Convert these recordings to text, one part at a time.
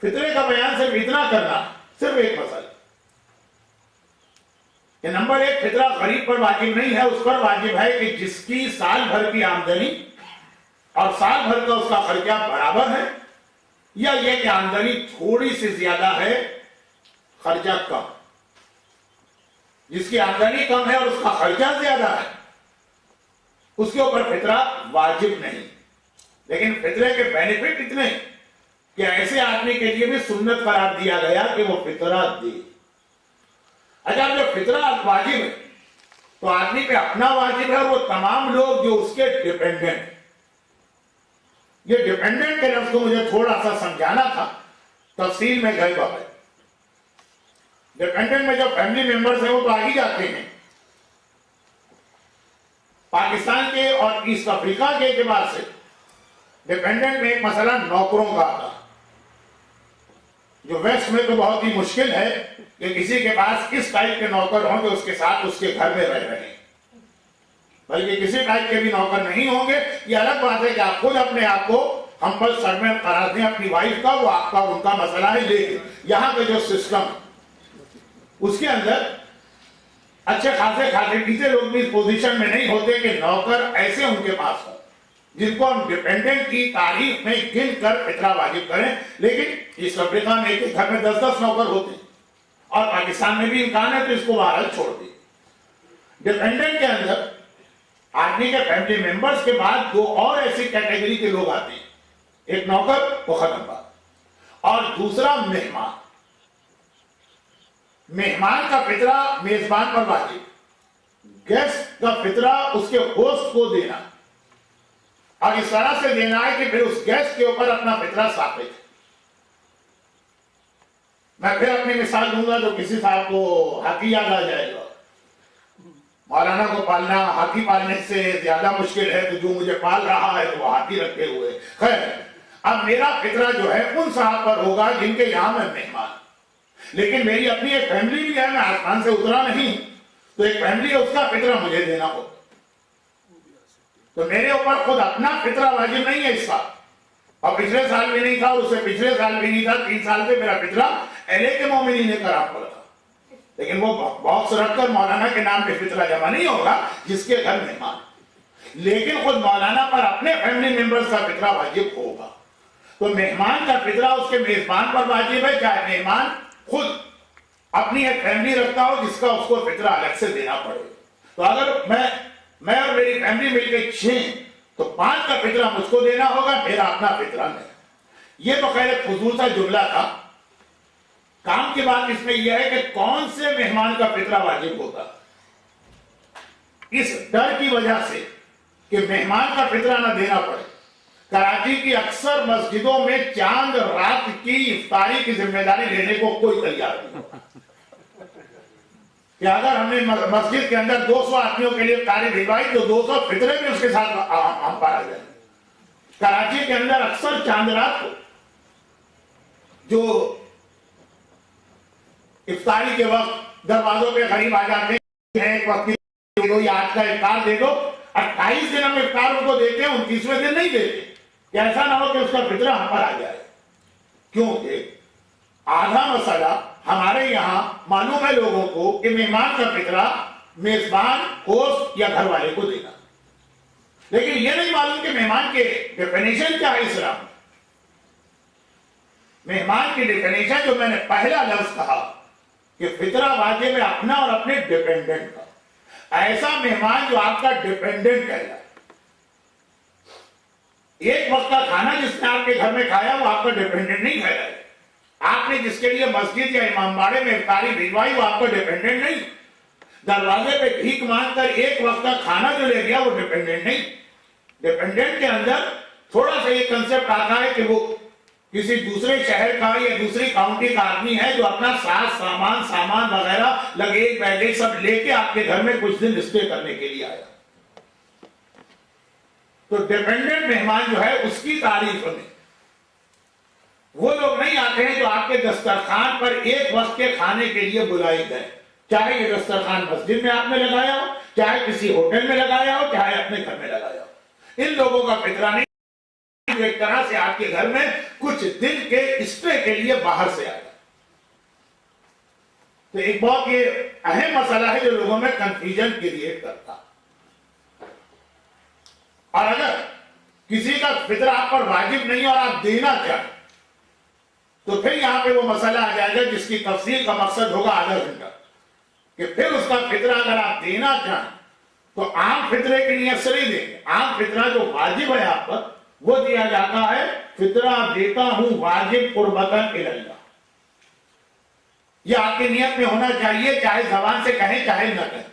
فطرے کا بیان صرف اتنا کرنا، صرف ایک مسئلہ کہ نمبر ایک، فطرہ غریب پر واجب نہیں ہے، اس پر واجب ہے کہ جس کی سال بھر کی آمدنی اور سال بھر کا اس کا خرچہ برابر ہے، یا یہ کہ آمدنی تھوڑی سی زیادہ ہے خرچہ کم۔ جس کی آمدنی کم ہے اور اس کا خرچہ زیادہ ہے اس کے اوپر فطرہ واجب نہیں، لیکن فطرے کے بینیفٹ اتنے کہ ایسے آدمی کے لیے بھی سنت قرار دیا گیا کہ وہ فطرہ دے۔ اچھا، جب فطرہ واجب ہے تو آدمی پہ اپنا واجب ہے اور وہ تمام لوگ جو اس کے ڈیپینڈنٹ۔ یہ ڈیپینڈنٹ کے لفظ کو مجھے تھوڑا سا سمجھانا تھا، تفصیل میں گئے بغیر۔ ڈیپینڈنٹ میں جو فیملی ممبرز ہیں وہ تو آگے جاتے ہیں۔ پاکستان کے اور ایسٹ افریقہ کے اعتبار سے ڈیپینڈنٹ میں ایک مسئلہ نوکروں کا آتا ہے، جو ویسٹ میں تو بہت ہی مشکل ہے کہ کسی کے پاس اس ٹائپ کے نوکر ہوں جو اس کے ساتھ اس کے گھر میں رہ رہے ہیں، بلکہ کسی ٹائپ کے بھی نوکر نہیں ہوں گے۔ یہ الگ بات ہے کہ آپ خود اپنے آپ کو ہمبل سرونٹ قرار دیں اپنی وائف کا، وہ آپ کا اور ان کا مسئلہ ہے، لیکن یہاں پہ جو سسٹم اس کے اندر اچھے خاصے کھاتے پیتے لوگ بھی اس پوزیشن میں نہیں ہوتے کہ نوکر ایسے ان کے پاس ہوں جن کو ہم ڈیپینڈنٹ کی تعریف میں گن کر فطرہ واجب کریں۔ لیکن اس افریقہ میں ایک گھر میں 10 نوکر ہوتے ہیں، اور پاکستان میں بھی امکان ہے تو اس کو بہرحال چھوڑ دیں۔ ڈیپینڈنٹ کے اندر آدمی کے فیملی ممبرز کے بعد دو اور ایسی کیٹیگری کے لوگ آتے ہیں، ایک نوکر، وہ ختم بات، اور دوسرا مہمان۔ مہمان کا فطرہ میزبان پر واجب، گیسٹ کا فطرہ اس کے ہوسٹ کو دینا، اور اس طرح سے دینا ہے کہ پھر اس گیسٹ کے اوپر اپنا فطرہ ثابت ہے۔ میں پھر اپنی مثال دوں گا تو کسی صاحب کو ہاتھی یاد آ جائے گا۔ مولانا کو پالنا ہاتھی پالنے سے زیادہ مشکل ہے، تو جو مجھے پال رہا ہے وہ ہاتھی رکھے ہوئے۔ خیر، اب میرا فطرہ جو ہے ان صاحب پر ہوگا جن کے یہاں میں مہمان، لیکن میری اپنی ایک فیملی بھی ہے، میں آسمان سے اترا نہیں، تو ایک فیملی ہے، اس کا فطرہ مجھے دینا ہوگا۔ تو میرے اوپر خود اپنا فطرہ واجب نہیں ہے اس سال، اور پچھلے سال بھی نہیں تھا، اور اس سے پچھلے سال بھی نہیں تھا، 3 سال سے میرا فطرہ اہل کے مومنین نے کرا پڑا تھا، لیکن وہ باکس رکھ کر مولانا کے نام پہ فطرہ جمع نہیں ہوگا جس کے گھر مہمان، لیکن خود مولانا پر اپنے فیملی ممبرز کا فطرہ واجب ہوگا۔ تو مہمان کا فطرہ اس کے میزبان پر واجب ہے، چاہے مہمان خود اپنی ایک فیملی رکھتا ہو جس کا اس کو فطرہ الگ سے دینا پڑے۔ تو اگر میں اور میری فیملی مل کے 6 تو 5 کا فطرہ مجھ کو دینا ہوگا، میرا اپنا فطرہ نہیں۔ یہ تو خیر ایک فضول سا جملہ تھا۔ کام کی بات اس میں یہ ہے کہ کون سے مہمان کا فطرہ واجب ہوگا، اس ڈر کی وجہ سے کہ مہمان کا فطرہ نہ دینا پڑے، کراچی کی اکثر مسجدوں میں چاند رات کی افطاری کی ذمہ داری لینے کو کوئی تیار نہیں کہ اگر ہم نے مسجد کے اندر 200 آدمیوں کے لیے افطاری بھجوائی تو 200 فطرے بھی اس کے ساتھ ہم پر آ جائیں۔ کراچی کے اندر اکثر چاند رات کو جو افطاری کے وقت دروازوں پہ غریب آ جاتے ہیں، ایک وقت دے دو یا آج کا افطار دے دو، 28 دن ہم افطار ان کو دیتے ہیں، 29ویں دن نہیں دیتے کہ ایسا نہ ہو کہ اس کا فطرہ ہم پر آ جائے۔ کیونکہ آدھا مسئلہ ہمارے یہاں معلوم ہے لوگوں کو کہ مہمان کا فطرہ میزبان، ہوسٹ یا گھر والے کو دینا، لیکن یہ نہیں معلوم کہ مہمان کے ڈیفینیشن کیا ہے اسلام۔ مہمان کی ڈیفینیشن جو میں نے پہلا لفظ کہا کہ فطرہ واجب ہے اپنا اور اپنے ڈیپینڈنٹ کا، ایسا مہمان جو آپ کا ڈیپینڈنٹ کہلاتا ہے۔ ایک وقت کا کھانا جس نے آپ کے گھر میں کھایا وہ آپ کا ڈیپینڈنٹ نہیں کھایا ہے، آپ نے جس کے لیے مسجد یا امام باڑے میں افطاری بھجوائی وہ آپ کا ڈیپینڈنٹ نہیں، دروازے پہ بھیک مانگ کر ایک وقت کا کھانا جو لے گیا وہ ڈیپینڈنٹ نہیں۔ ڈیپینڈنٹ کے اندر تھوڑا سا یہ کنسپٹ آتا ہے کہ وہ کسی دوسرے شہر کا یا دوسری کاؤنٹی کا آدمی ہے جو اپنا سامان وغیرہ لگیج بیگیج سب لے کے آپ کے گھر میں کچھ دن اسٹے کرنے کے لیے آیا۔ تو ڈیپینڈنٹ مہمان جو ہے اس کی تعریف میں وہ لوگ نہیں آتے ہیں جو آپ کے دسترخوان پر ایک وقت کے کھانے کے لیے بلائی گئے، چاہے یہ دسترخوان مسجد میں آپ نے لگایا ہو، چاہے کسی ہوٹل میں لگایا ہو، چاہے اپنے گھر میں لگایا ہو۔ ان لوگوں کا فطرہ نہیں جو ایک طرح سے آپ کے گھر میں کچھ دن کے اسٹے کے لیے باہر سے آیا. تو ایک بہت یہ اہم مسئلہ ہے جو لوگوں میں کنفیوژن کریٹ کرتا. اور اگر کسی کا فطرہ آپ پر واجب نہیں اور آپ دینا چاہیں تو پھر یہاں پہ وہ مسئلہ آ جائے گا جس کی تفصیل کا مقصد ہوگا آدھا گھنٹہ، کہ پھر اس کا فطرہ اگر آپ دینا چاہیں تو عام فطرے کی نیت سے نہیں دیں گے. عام فطرہ جو واجب ہے آپ پر وہ دیا جاتا ہے فطرہ دیتا ہوں واجب قربتاً اللہ. یہ آپ کی نیت میں ہونا چاہیے، چاہے زبان سے کہیں چاہے نہ کہیں.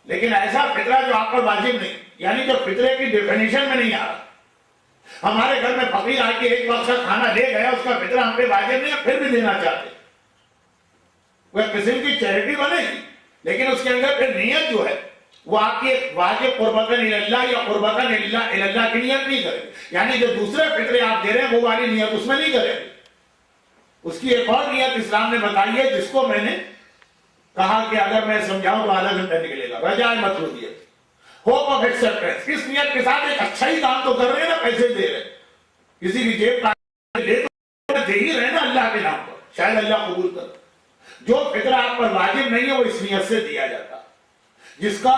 لیکن ایسا فطرہ جو آپ پر واجب نہیں، یعنی جو فطرے کی ڈیفینیشن میں نہیں آ رہا. ہمارے گھر میں فقیر آ کے ایک وقت کا کھانا لے گیا، اس کا فطرہ ہم پہ واجب نہیں ہے، پھر بھی دینا چاہتے. وہ قسم کی چیریٹی بنے گی، لیکن اس کے اندر پھر نیت جو ہے وہ آپ کی واجب قربتاً اللہ یا قربتاً اللہ کی نیت نہیں کرے. یعنی جو دوسرے فطرے آپ دے رہے ہیں وہ والی نیت اس میں نہیں کرے. اس کی ایک اور نیت اسلام نے بتائی ہے جس کو میں نے کہا کہ اگر میں سمجھاؤں تو آدھا گھنٹہ نکلے گا. رجاء مطلوبیت، ہوپ آف ایکسپٹنس. کس نیت کے ساتھ ایک اچھا ہی کام تو کر رہے ہیں نا، پیسے دے رہے ہیں، کسی کی جیب کا دے ہی رہے نا اللہ کے نام پر، شاید اللہ قبول کر. جو فطرہ آپ پر واجب نہیں ہے وہ اس نیت سے دیا جاتا، جس کا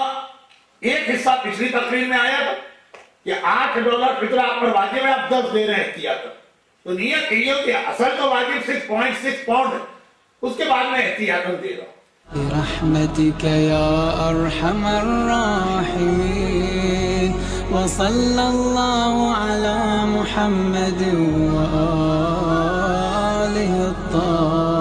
ایک حصہ پچھلی تقریر میں آیا تھا کہ $8 فطرہ آپ پر واجب ہے، آپ 10 دے رہے ہیں احتیاط. تو نیت یہ ہوتی ہے اصل تو واجب 6.6 پاؤنڈ ہے، اس کے بعد میں احتیاطاً دے رہا ہوں. برحمتك يا أرحم الراحمين وصلى الله على محمد وآله الطاهرين.